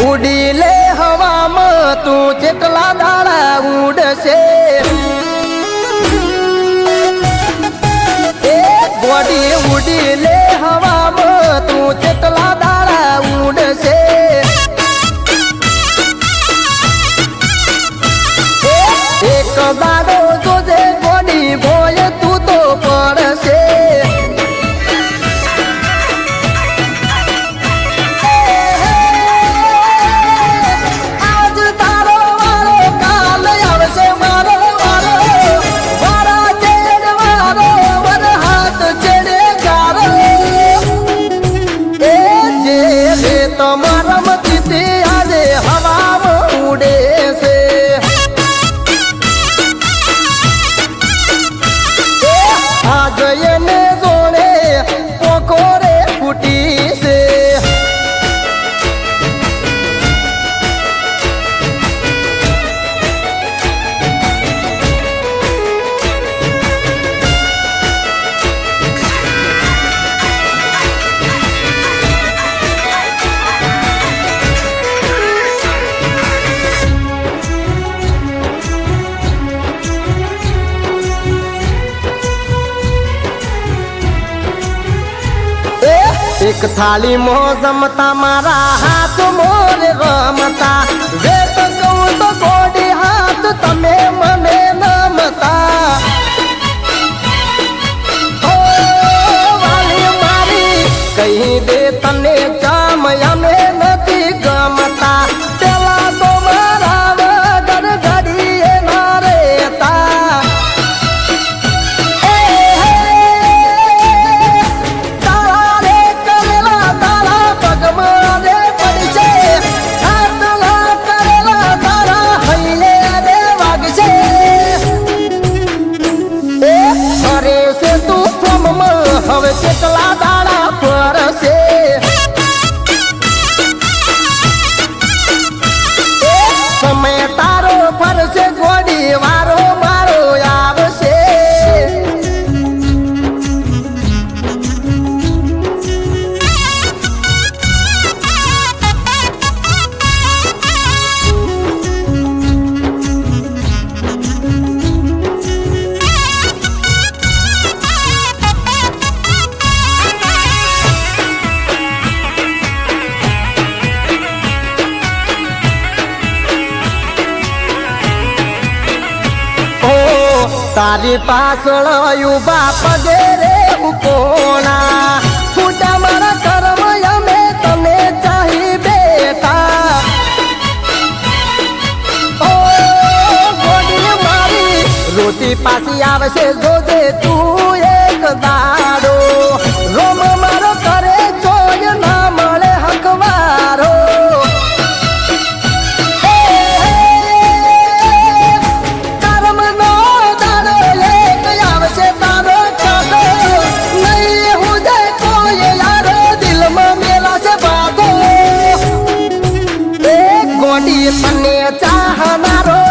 ઉડી લે હવામાં તું જેટલા દાડા ઉડશે ગોડી ઉડી લે હવામાં તું જેટલા દાડા ઉડશે એક દાડો જોજે ગોડી ભોય તું તો પડશે એક થાળી માં જમતા મારા હાથ મોર રમતા વેત કહું તો ગોડી હાથ તમે મને નમતા ઓ વાલી મારી કહી દે તને જામ અમે નથી ગમતા પેલા તો મારા વગર ઘડીએ ના રહેતા હવે કેટલા દાડા ફરશે સમય તારો ફરશે ગોડી વારો મારો આવશે તારી પાછળ ઉભા પગે રે કોણા ફૂટા મારા કર્મ અમે તને ચાહી બેઠા ઓ ગોડી મારી રોટી પાછી આવશે જોજે તું એક દાડો રોમ મારો કરે જોય ના મળે હકવારો મને ચાહનારો